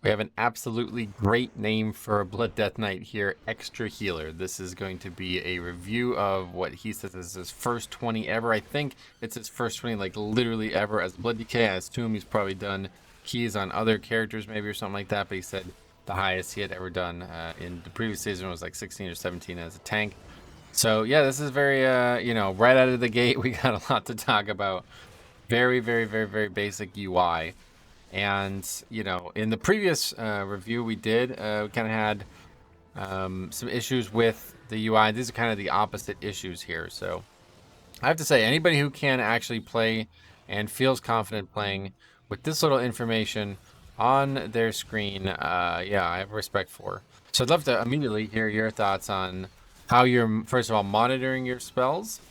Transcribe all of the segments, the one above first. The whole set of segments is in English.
We have an absolutely great name for a Blood Death Knight here, Extrahealer. This is going to be a review of what he says is his first 20 ever. I think it's his first 20, like literally ever as Blood DK. I assume he's probably done keys on other characters maybe or something like that, but he said the highest he had ever done in the previous season was like 16 or 17 as a tank. So yeah, this is very, right out of the gate, we got a lot to talk about. Very, very, very, very basic UI. And, in the previous review we did, we kind of had some issues with the UI. These are kind of the opposite issues here. So I have to say, anybody who can actually play and feels confident playing with this little information on their screen, yeah, I have respect for. So I'd love to immediately hear your thoughts on how you're, first of all, monitoring your spells.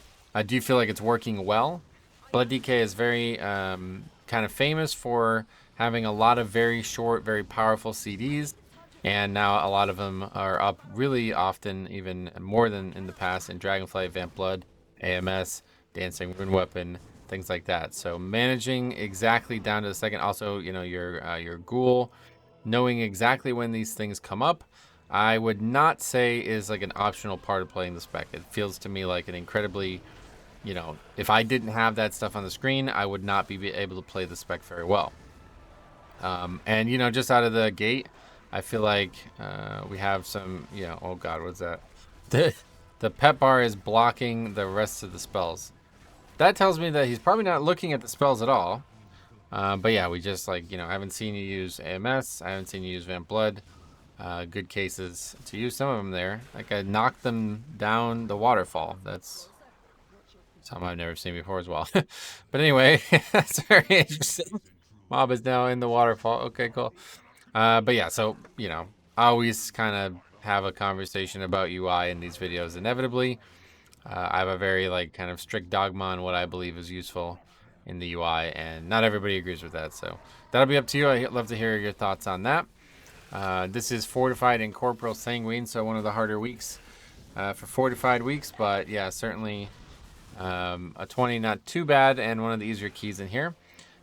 Do you feel like it's working well? Blood DK is very kind of famous for having a lot of very short, very powerful CDs. And now a lot of them are up really often, even more than in the past, in Dragonflight, Vamp Blood, AMS, Dancing Rune Weapon, things like that. So managing exactly down to the second. Also, your ghoul, knowing exactly when these things come up, I would not say is like an optional part of playing the spec. It feels to me like an incredibly, if I didn't have that stuff on the screen, I would not be able to play the spec very well. And just out of the gate, I feel like we have some, oh god, what's that? The, the pet bar is blocking the rest of the spells. That tells me that he's probably not looking at the spells at all. But yeah, we just I haven't seen you use AMS. I haven't seen you use Vamp Blood. Good cases to use some of them there. Like I knocked them down the waterfall. That's something I've never seen before as well. But anyway, that's very interesting. Mob is now in the waterfall. Okay, cool. But yeah, so, I always kind of have a conversation about UI in these videos inevitably. I have a very, kind of strict dogma on what I believe is useful in the UI, and not everybody agrees with that. So that'll be up to you. I'd love to hear your thoughts on that. This is Fortified and Corporal Sanguine, so one of the harder weeks for Fortified weeks. But yeah, certainly a 20, not too bad, and one of the easier keys in here.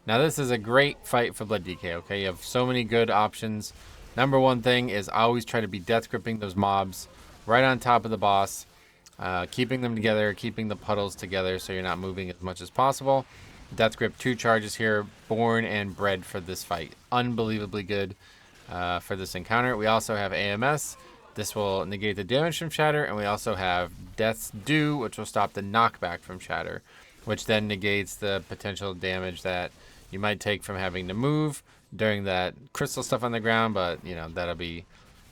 Now this is a great fight for Blood DK, okay? You have so many good options. Number one thing is always try to be death gripping those mobs right on top of the boss, keeping them together, keeping the puddles together so you're not moving as much as possible. Death grip 2 charges here, born and bred for this fight. Unbelievably good for this encounter. We also have AMS. This will negate the damage from Shatter, and we also have Death's Due, which will stop the knockback from Shatter, which then negates the potential damage that you might take from having to move during that crystal stuff on the ground, but that'll be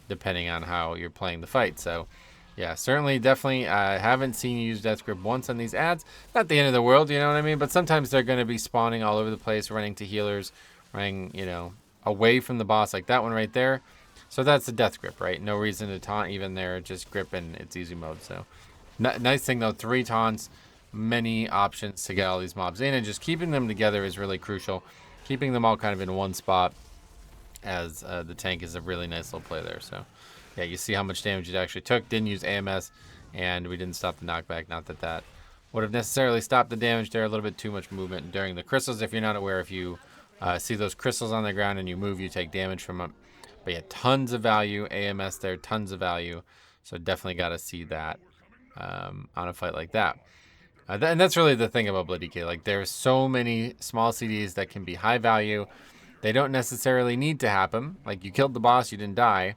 depending on how you're playing the fight. So yeah, certainly, definitely, I haven't seen you use Death Grip once on these ads. Not the end of the world, you know what I mean? But sometimes they're going to be spawning all over the place, running to healers, running, away from the boss, like that one right there. So that's the Death Grip, right? No reason to taunt even there, just grip and it's easy mode. So nice thing though, 3 taunts, many options to get all these mobs in, and just keeping them together is really crucial. Keeping them all kind of in one spot as the tank is a really nice little play there. So yeah, you see how much damage it actually took. Didn't use AMS, and we didn't stop the knockback. Not that that would have necessarily stopped the damage there. A little bit too much movement during the crystals. If you're not aware, if you see those crystals on the ground and you move, you take damage from them. But yeah, tons of value. AMS there, tons of value. So definitely got to see that on a fight like that. And that's really the thing about Blood DK. Like, there's so many small CDs that can be high value. They don't necessarily need to happen. Like, you killed the boss, you didn't die.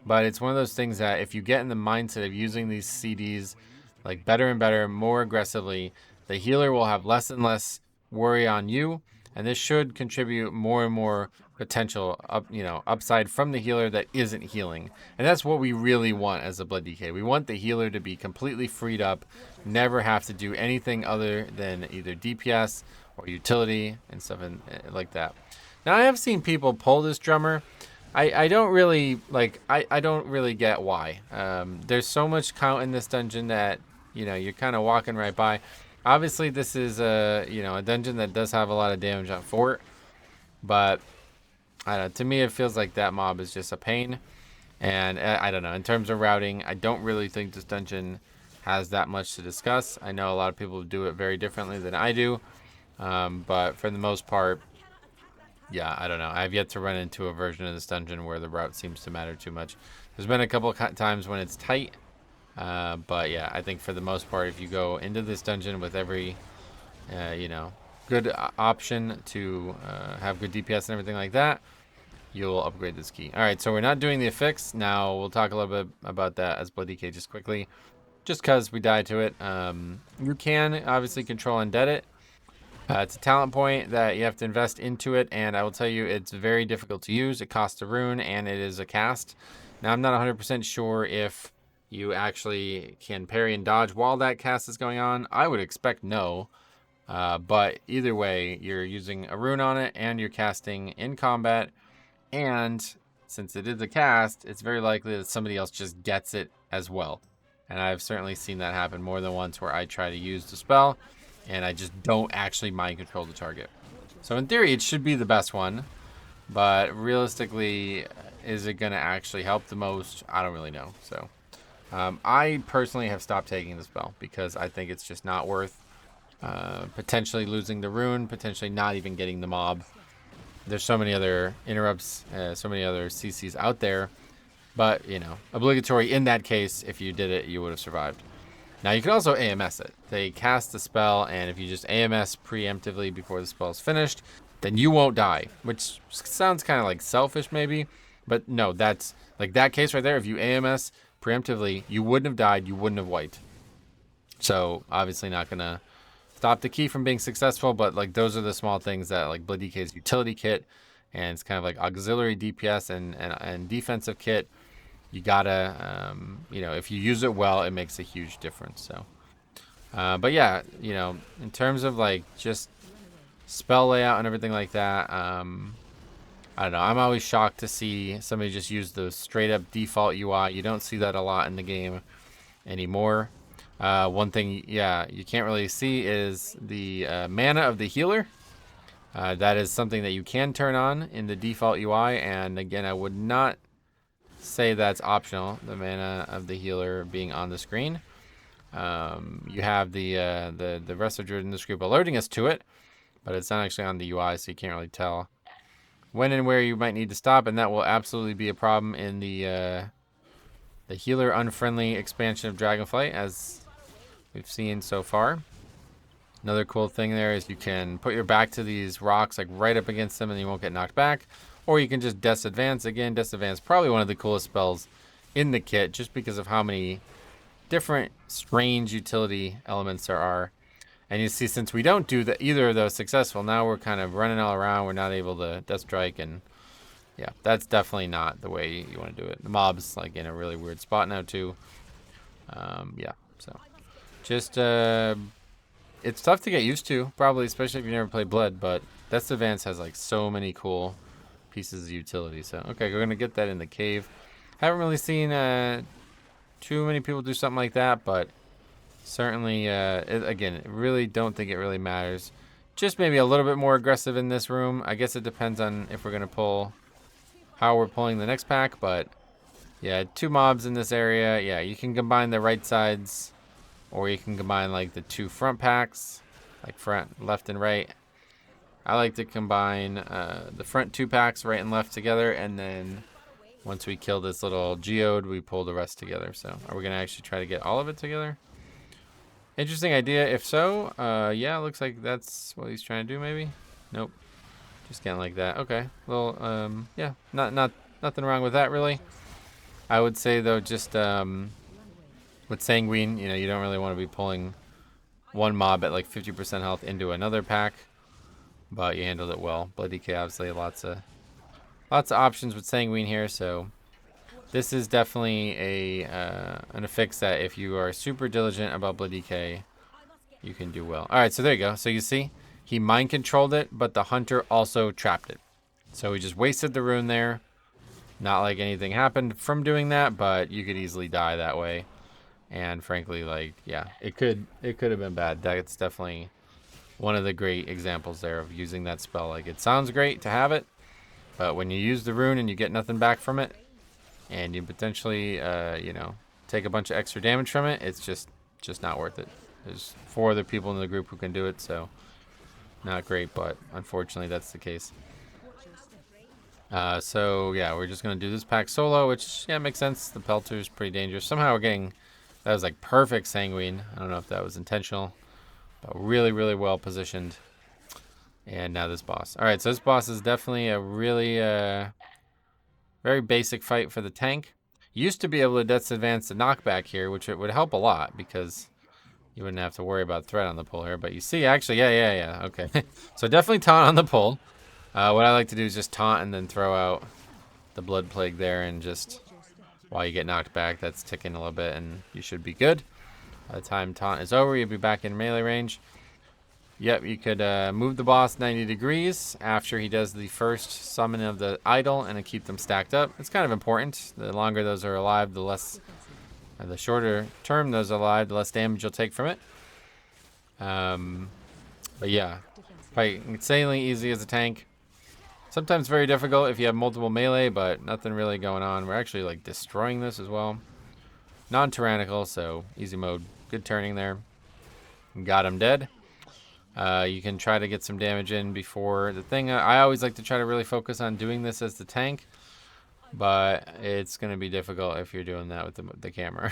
But it's one of those things that if you get in the mindset of using these CDs like better and better, more aggressively, the healer will have less and less worry on you, and this should contribute more and more potential upside from the healer that isn't healing. And that's what we really want as a Blood DK. We want the healer to be completely freed up, never have to do anything other than either DPS or utility and stuff like that. Now, I have seen people pull this drummer. I don't really I don't really get why. There's so much count in this dungeon that you're kind of walking right by. Obviously, this is a dungeon that does have a lot of damage on fort, but I don't know, to me it feels like that mob is just a pain. And I don't know, in terms of routing, I don't really think this dungeon has that much to discuss. I know a lot of people do it very differently than I do, but for the most part, yeah, I don't know. I've yet to run into a version of this dungeon where the route seems to matter too much. There's been a couple of times when it's tight, but yeah, I think for the most part, if you go into this dungeon with every, you know, good option to have good DPS and everything like that, you'll upgrade this key. All right, so we're not doing the affix. Now we'll talk a little bit about that as Blood DK just quickly, just because we died to it. You can obviously control undead it. It's a talent point that you have to invest into it, and I will tell you it's very difficult to use. It costs a rune, and it is a cast. Now, I'm not 100% sure if you actually can parry and dodge while that cast is going on. I would expect no, but either way, you're using a rune on it, and you're casting in combat, and since it is a cast, it's very likely that somebody else just gets it as well. And I've certainly seen that happen more than once where I try to use the spell, and I just don't actually mind control the target. So in theory, it should be the best one, but realistically, is it going to actually help the most? I don't really know. So I personally have stopped taking the spell because I think it's just not worth potentially losing the rune, potentially not even getting the mob. There's so many other interrupts, so many other CCs out there, but you know, obligatory in that case. If you did it, you would have survived. Now, you can also AMS it. They cast the spell, and if you just AMS preemptively before the spell is finished, then you won't die, which sounds kind of like selfish maybe, but no, that's like that case right there. If you AMS preemptively, you wouldn't have died, you wouldn't have wiped. So obviously not going to stop the key from being successful, but like those are the small things that like Blood DK's utility kit, and it's kind of like auxiliary DPS and defensive kit. You gotta, you know, if you use it well, it makes a huge difference. So, but yeah, you know, in terms of like just spell layout and everything like that, I don't know. I'm always shocked to see somebody just use the straight up default UI. You don't see that a lot in the game anymore. One thing, yeah, you can't really see is the mana of the healer. That is something that you can turn on in the default UI, and again, I would not say that's optional, the mana of the healer being on the screen. You have the rest of in this group alerting us to it, but it's not actually on the UI, so you can't really tell when and where you might need to stop, and that will absolutely be a problem in the healer unfriendly expansion of Dragonflight, as we've seen so far. Another cool thing there is you can put your back to these rocks like right up against them and you won't get knocked back. Or you can just Death's Advance. Again, Death's Advance probably one of the coolest spells in the kit just because of how many different strange utility elements there are. And you see, since we don't do either of those successful, now we're kind of running all around. We're not able to Death Strike, and yeah, that's definitely not the way you want to do it. The mob's like in a really weird spot now too. Yeah, so just it's tough to get used to, probably, especially if you never played Blood, but Death's Advance has like so many cool pieces of utility. So okay, we're gonna get that in the cave. Haven't really seen too many people do something like that, but certainly again, really don't think it really matters. Just maybe a little bit more aggressive in this room. I guess it depends on if we're gonna pull, how we're pulling the next pack, but yeah, 2 mobs in this area. Yeah, you can combine the right sides, or you can combine like the 2 front packs, like front, left, and right. I like to combine the front 2 packs, right and left, together, and then once we kill this little geode, we pull the rest together. So are we going to actually try to get all of it together? Interesting idea. If so, yeah, looks like that's what he's trying to do maybe. Nope. Just getting like that. Okay. Well, yeah, nothing wrong with that really. I would say though, just with Sanguine, you know, you don't really want to be pulling one mob at like 50% health into another pack. But you handled it well. Blood DK, obviously, lots of options with Sanguine here. So this is definitely an affix that if you are super diligent about Blood DK, you can do well. All right, so there you go. So you see, he mind controlled it, but the hunter also trapped it. So he just wasted the rune there. Not like anything happened from doing that, but you could easily die that way. And frankly, like, yeah, it could have been bad. That's definitely one of the great examples there of using that spell. Like, it sounds great to have it, but when you use the rune and you get nothing back from it, and you potentially, you know, take a bunch of extra damage from it, it's just not worth it. There's 4 other people in the group who can do it, so not great, but unfortunately that's the case. So yeah, we're just gonna do this pack solo, which yeah makes sense. The Pelter is pretty dangerous. Somehow we're getting that was like perfect Sanguine. I don't know if that was intentional, but really really well positioned. And now this boss. All right, so this boss is definitely a really very basic fight for the tank. Used to be able to Death's Advance the knockback here, which it would help a lot because you wouldn't have to worry about threat on the pull here. But you see, actually, yeah. Okay, so definitely taunt on the pull. What I like to do is just taunt and then throw out the Blood Plague there, and just while you get knocked back, that's ticking a little bit, and you should be good. By the time taunt is over, you'll be back in melee range. Yep, you could move the boss 90 degrees after he does the first summon of the idol and then keep them stacked up. It's kind of important. The longer those are alive, the shorter term those are alive, the less damage you'll take from it. But yeah, fight insanely easy as a tank. Sometimes very difficult if you have multiple melee, but nothing really going on. We're actually like destroying this as well. Non-tyrannical, so easy mode. Good turning there. Got him dead. You can try to get some damage in before the thing. I always like to try to really focus on doing this as the tank, but it's going to be difficult if you're doing that with the camera.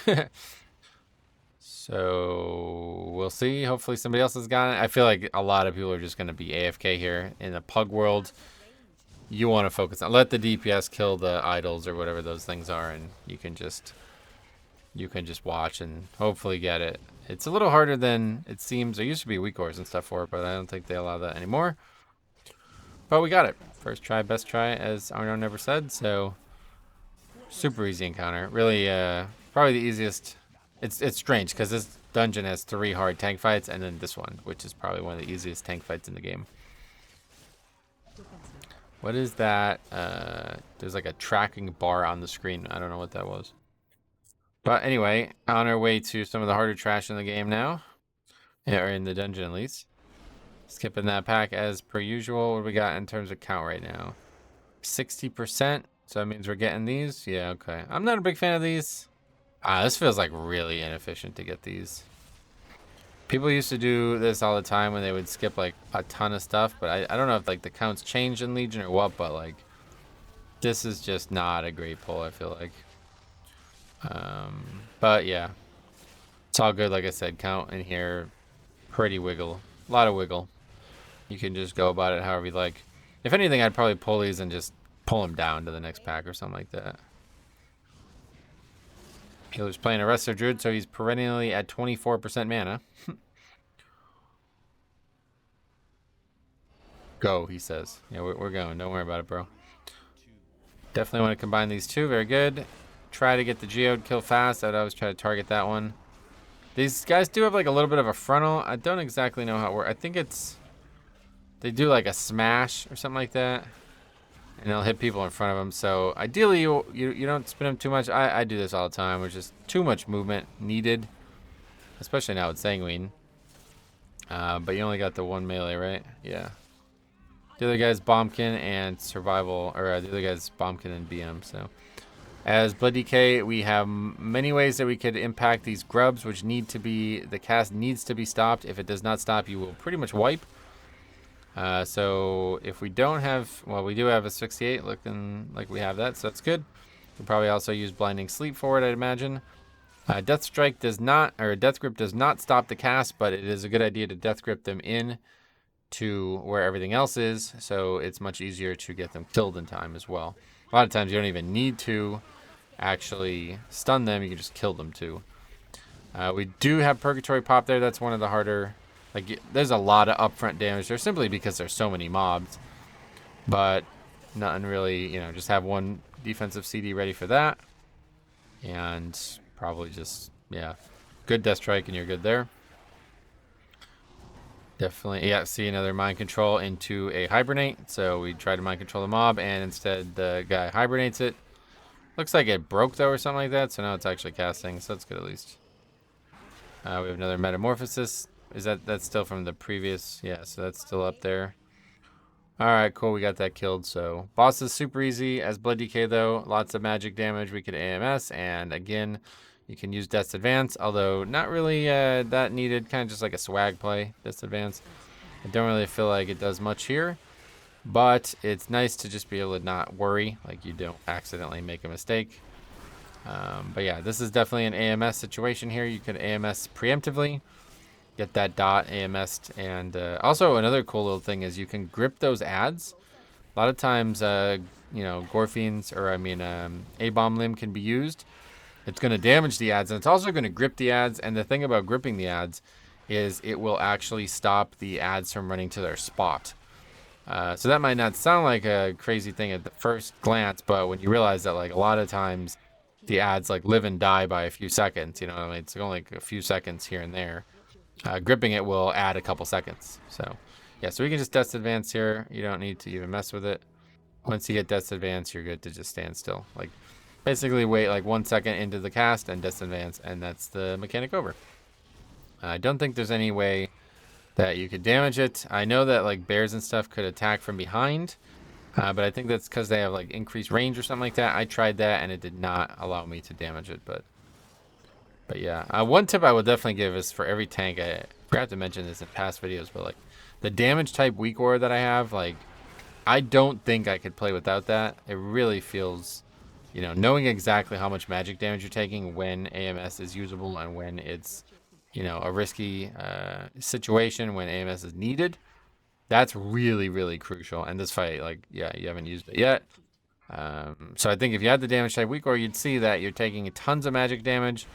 So we'll see. Hopefully somebody else has got it. I feel like a lot of people are just going to be AFK here in the Pug world. You want to focus on, let the DPS kill the idols or whatever those things are, and you can just watch and hopefully get it. It's a little harder than it seems. There used to be weak cores and stuff for it, but I don't think they allow that anymore. But we got it. First try, best try, as Arno never said. So super easy encounter. Really, probably the easiest. It's strange because this dungeon has 3 hard tank fights, and then this one, which is probably one of the easiest tank fights in the game. What is that? There's like a tracking bar on the screen. I don't know what that was. But anyway, on our way to some of the harder trash in the game now. Or in the dungeon at least. Skipping that pack as per usual. What do we got in terms of count right now? 60%. So that means we're getting these? Yeah, okay. I'm not a big fan of these. This feels like really inefficient to get these. People used to do this all the time when they would skip like a ton of stuff, but I don't know if like the counts changed in Legion or what, but like this is just not a great pull, I feel like. But yeah, it's all good. Like I said, count in here, pretty wiggle, a lot of wiggle. You can just go about it however you like. If anything, I'd probably pull these and just pull them down to the next pack or something like that. Healer's playing a Resto Druid, so he's perennially at 24% mana. Go, he says. Yeah, we're going. Don't worry about it, bro. Definitely want to combine these two. Very good. Try to get the Geode kill fast. I'd always try to target that one. These guys do have like a little bit of a frontal. I don't exactly know how it works. I think it's... They do like a smash or something like that. And they'll hit people in front of them. So ideally, you don't spin them too much. I do this all the time. There's just too much movement needed. Especially now with Sanguine. But you only got the 1 melee, right? Yeah. The other guy's Bombkin and Survival. Or the other guy's Bombkin and BM. So as Blood DK, we have many ways that we could impact these grubs, which need to be... The cast needs to be stopped. If it does not stop, you will pretty much wipe. So if we don't have, well, we do have a 68 looking like we have that, so that's good. We'll probably also use Blinding Sleep for it, I'd imagine. Death Strike does not, or Death Grip does not stop the cast, but it is a good idea to Death Grip them in to where everything else is, so it's much easier to get them killed in time as well. A lot of times you don't even need to actually stun them, you can just kill them too. We do have Purgatory Pop there, that's one of the harder... Like, there's a lot of upfront damage there simply because there's so many mobs. But nothing really, you know, just have one defensive CD ready for that. And probably just, yeah, good Death Strike and you're good there. Definitely, yeah, see another Mind Control into a Hibernate. So we try to Mind Control the mob and instead the guy hibernates it. Looks like it broke though or something like that. So now it's actually casting, so that's good at least. We have another Metamorphosis. Is that's still from the previous? Yeah, so that's still up there. All right, cool. We got that killed. So boss is super easy. As Blood DK though, lots of magic damage. We could AMS, and again, you can use Death's Advance, although not really that needed. Kind of just like a swag play, Death's Advance. I don't really feel like it does much here. but it's nice to just be able to not worry, like you don't accidentally make a mistake. But yeah, this is definitely an AMS situation here. You could AMS preemptively, get that dot AMS'd, and also another cool little thing is you can grip those ads. A lot of times, you know, Gorfiends, or I mean, A-Bomb Limb can be used. It's going to damage the ads, and it's also going to grip the ads. And the thing about gripping the ads is it will actually stop the ads from running to their spot. So that might not sound like a crazy thing at the first glance, but when you realize that, like, a lot of times the ads like live and die by a few seconds, you know what I mean? It's only like a few seconds here and there. Gripping it will add a couple seconds. So yeah, so we can just Death's Advance here. You don't need to even mess with it. Once you get Death's Advance, you're good to just stand still. Like, basically wait like 1 second into the cast and Death's Advance, and that's the mechanic over. I don't think there's any way that you could damage it. I know that like bears and stuff could attack from behind, but I think that's because they have like increased range or something like that. I tried that and it did not allow me to damage it, but yeah. One tip I would definitely give is for every tank, I forgot to mention this in past videos, but like the damage type weak aura that I have, like I don't think I could play without that. It really feels, you know, knowing exactly how much magic damage you're taking when AMS is usable and when it's, you know, a risky situation when AMS is needed. That's really, really crucial. And this fight, like, yeah, you haven't used it yet. So I think if you had the damage type weak, or you'd see that you're taking tons of magic damage.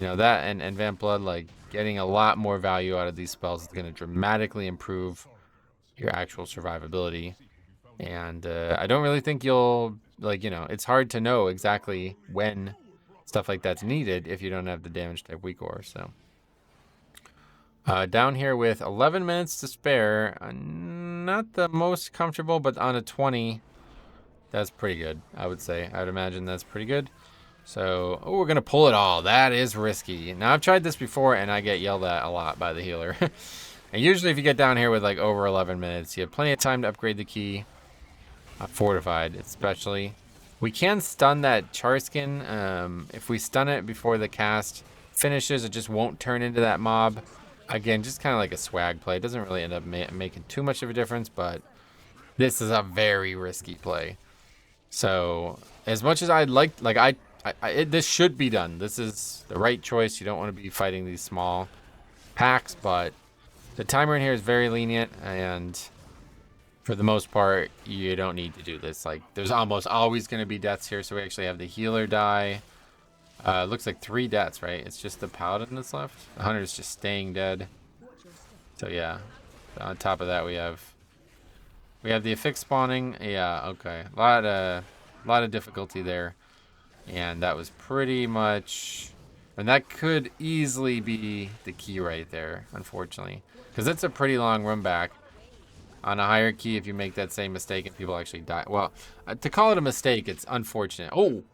You know, that and Vamp Blood, like, getting a lot more value out of these spells is going to dramatically improve your actual survivability. And I don't really think you'll, like, you know, it's hard to know exactly when stuff like that's needed if you don't have the damage type weak aura. So down here with 11 minutes to spare, not the most comfortable, but on a 20, that's pretty good, I would say. I would imagine that's pretty good. So, oh, we're going to pull it all. That is risky. Now, I've tried this before, and I get yelled at a lot by the healer. And usually if you get down here with, like, over 11 minutes, you have plenty of time to upgrade the key. Fortified, especially. We can stun that Charskin. If we stun it before the cast finishes, it just won't turn into that mob. Again, just kind of like a swag play. It doesn't really end up making too much of a difference, but this is a very risky play. So, as much as I'd like this should be done. This is the right choice. You don't want to be fighting these small packs, but the timer in here is very lenient, and for the most part, you don't need to do this. Like, there's almost always going to be deaths here, so we actually have the healer die. Looks like 3 deaths, right? It's just the paladin that's left. The hunter's just staying dead. So yeah, on top of that, we have the affix spawning. Yeah, okay, a lot of difficulty there. And that was pretty much, and that could easily be the key right there, unfortunately. Because it's a pretty long run back. On a higher key, if you make that same mistake and people actually die. Well, to call it a mistake, it's unfortunate. Oh!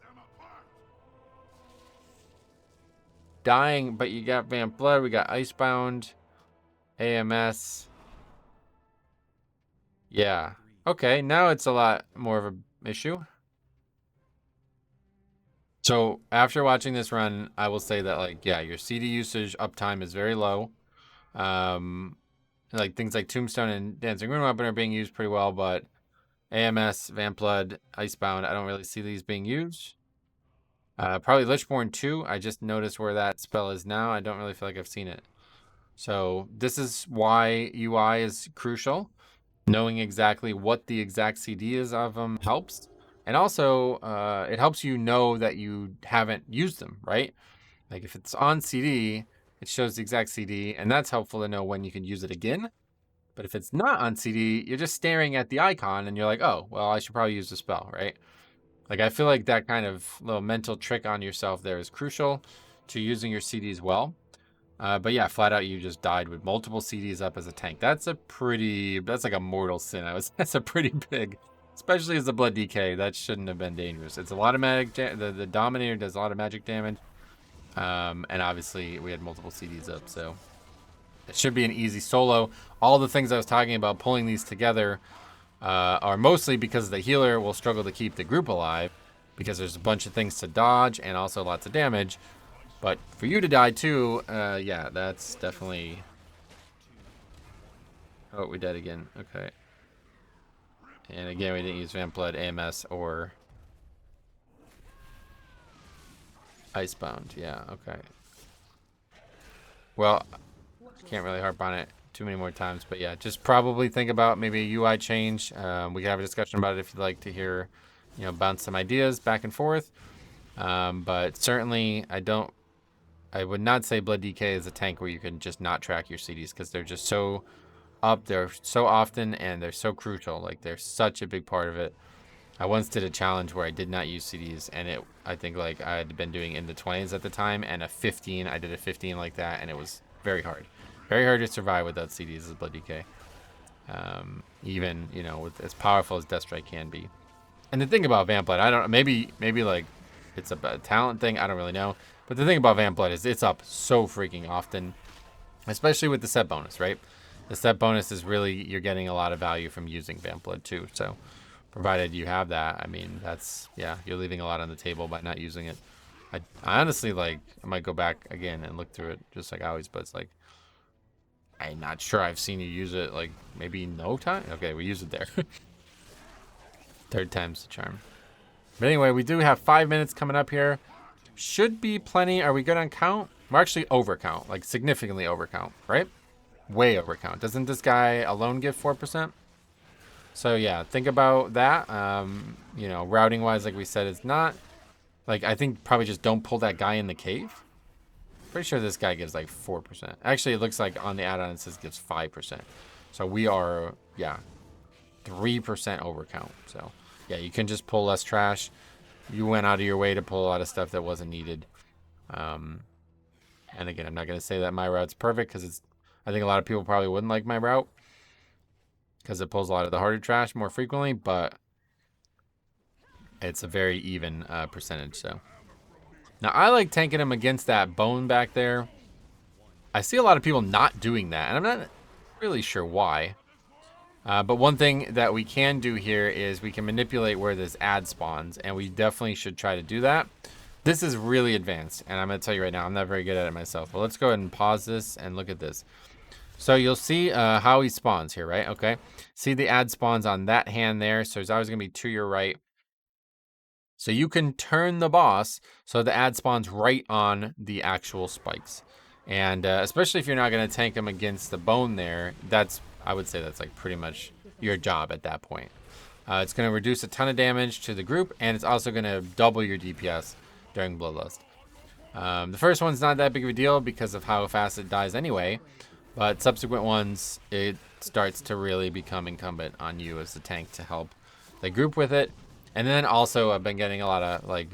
Dying, but you got Vamp Blood, we got Icebound, AMS. Yeah. Okay, now it's a lot more of an issue. So after watching this run, I will say that, like, yeah, your CD usage uptime is very low. Like things like Tombstone and Dancing Rune Weapon are being used pretty well, but AMS, Vamp Blood, Icebound, I don't really see these being used. Probably Lichborn too. I just noticed where that spell is now. I don't really feel like I've seen it. So this is why UI is crucial. Knowing exactly what the exact CD is of them helps. And also, it helps you know that you haven't used them, right? Like if it's on CD, it shows the exact CD, and that's helpful to know when you can use it again. But if it's not on CD, you're just staring at the icon, and you're like, oh, well, I should probably use the spell, right? Like, I feel like that kind of little mental trick on yourself there is crucial to using your CDs well. But yeah, flat out, you just died with multiple CDs up as a tank. That's like a mortal sin. That's a pretty big, especially as a blood DK. That shouldn't have been dangerous. It's a lot of magic. The Dominator does a lot of magic damage. And obviously we had multiple CDs up, so it should be an easy solo. All the things I was talking about pulling these together are mostly because the healer will struggle to keep the group alive because there's a bunch of things to dodge and also lots of damage. But for you to die too, yeah, that's definitely... Oh, we died again. Okay. And again, we didn't use Vamp Blood, AMS, or Icebound. Yeah, okay. Well, can't really harp on it too many more times, but yeah, just probably think about maybe a UI change. We can have a discussion about it if you'd like to hear, bounce some ideas back and forth. But certainly, I would not say Blood DK is a tank where you can just not track your CDs because they're just so up there so often and they're so crucial. Like they're such a big part of it. I once did a challenge where I did not use CDs, and I think like I had been doing in the 20s at the time, and I did a 15 like that, and it was very hard. Very hard to survive without CDs as Blood DK. Even, with as powerful as Death Strike can be. And the thing about Vamp Blood, I don't know, maybe like it's a talent thing, I don't really know. But the thing about Vamp Blood is it's up so freaking often, especially with the set bonus, right? The set bonus is really, you're getting a lot of value from using Vamp Blood too. So provided you have that, I mean, you're leaving a lot on the table by not using it. I honestly, I might go back again and look through it just like I always, but it's like, I'm not sure I've seen you use it, like, maybe no time? Okay, we use it there. Third time's the charm. But anyway, we do have 5 minutes coming up here. Should be plenty. Are we good on count? We're actually overcount, like significantly overcount, right? Way overcount. Doesn't this guy alone give 4%? So yeah, think about that. Routing wise, like we said, it's not like, I think probably just don't pull that guy in the cave. Pretty sure this guy gives like 4%. Actually, it looks like on the add-on it says gives 5%. So we are, 3% overcount. So yeah, you can just pull less trash. You went out of your way to pull a lot of stuff that wasn't needed. And again, I'm not going to say that my route's perfect because I think a lot of people probably wouldn't like my route because it pulls a lot of the harder trash more frequently, but it's a very even percentage. So now I like tanking him against that bone back there. I see a lot of people not doing that, and I'm not really sure why. But one thing that we can do here is we can manipulate where this ad spawns, and we definitely should try to do that. This is really advanced, and I'm going to tell you right now, I'm not very good at it myself. But let's go ahead and pause this and look at this. So you'll see how he spawns here, right? Okay. See the ad spawns on that hand there. So he's always going to be to your right. So you can turn the boss so the ad spawns right on the actual spikes. And especially if you're not going to tank him against the bone there, I would say that's like pretty much your job at that point. It's going to reduce a ton of damage to the group, and it's also going to double your DPS during Bloodlust. The first one's not that big of a deal because of how fast it dies anyway, but subsequent ones, it starts to really become incumbent on you as the tank to help the group with it. And then also I've been getting a lot of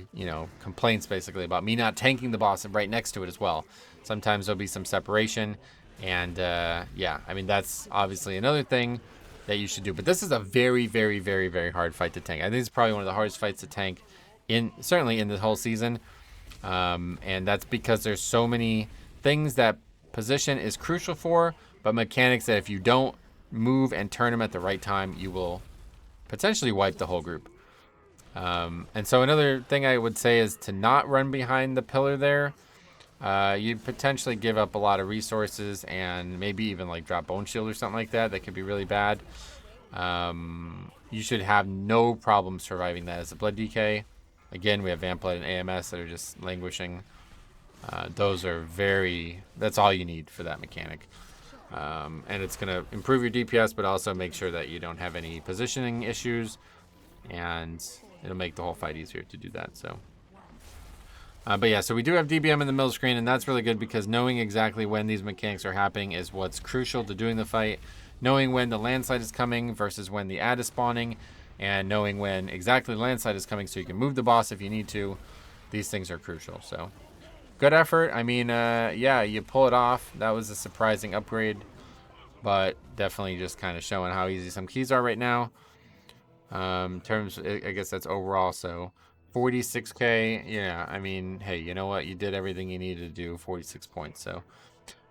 complaints basically about me not tanking the boss right next to it as well. Sometimes there'll be some separation, and that's obviously another thing that you should do. But this is a very, very, very, very hard fight to tank. I think it's probably one of the hardest fights to tank certainly in the whole season. And that's because there's so many things that position is crucial for, but mechanics that if you don't move and turn them at the right time, you will potentially wipe the whole group. And so another thing I would say is to not run behind the pillar there. You potentially give up a lot of resources and maybe even like drop Bone Shield or something like that. That could be really bad. You should have no problem surviving that as a Blood DK. Again, we have Vamp Blood and AMS that are just languishing. That's all you need for that mechanic. And it's going to improve your DPS, but also make sure that you don't have any positioning issues. And it'll make the whole fight easier to do that. So so we do have DBM in the middle screen, and that's really good because knowing exactly when these mechanics are happening is what's crucial to doing the fight. Knowing when the landslide is coming versus when the ad is spawning, and knowing when exactly the landslide is coming so you can move the boss if you need to. These things are crucial. So good effort. I mean, you pull it off. That was a surprising upgrade, but definitely just kind of showing how easy some keys are right now. Terms, I guess that's overall. So 46k. Yeah, I mean, hey, you know what? You did everything you needed to do. 46 points. So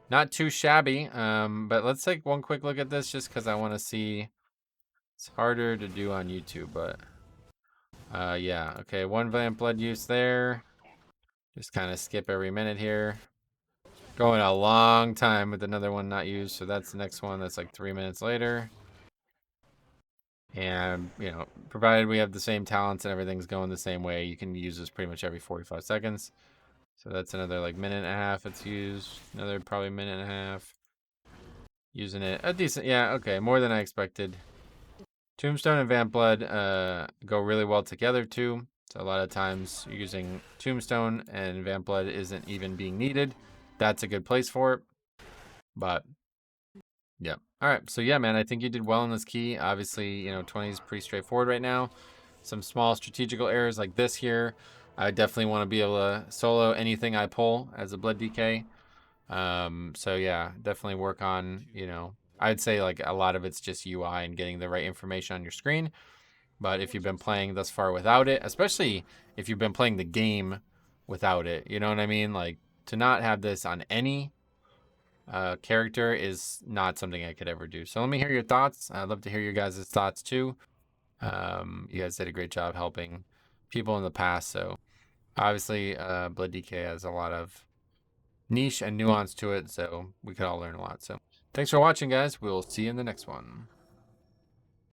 not too shabby. But let's take one quick look at this just because I want to see. It's harder to do on YouTube, but okay, one Vamp Blood use there. Just kind of skip every minute here. Going a long time with another one not used, so that's the next one. That's like 3 minutes later. And, you know, provided we have the same talents and everything's going the same way, you can use this pretty much every 45 seconds. So that's another like minute and a half it's used. Another probably minute and a half. Using it a decent, yeah, okay, more than I expected. Tombstone and Vamp Blood go really well together too. So a lot of times using Tombstone and Vamp Blood isn't even being needed. That's a good place for it. But yeah. All right. So yeah, man, I think you did well in this key. Obviously, you know, 20 is pretty straightforward right now. Some small strategical errors like this here. I definitely want to be able to solo anything I pull as a Blood DK. So yeah, definitely work on, you know, I'd say like a lot of it's just UI and getting the right information on your screen. But if you've been playing thus far without it, especially if you've been playing the game without it, you know what I mean? Like to not have this on any character is not something I could ever do. So let me hear your thoughts. I'd love to hear your guys' thoughts too. You guys did a great job helping people in the past. So obviously, Blood DK has a lot of niche and nuance to it. So we could all learn a lot. So thanks for watching, guys. We'll see you in the next one.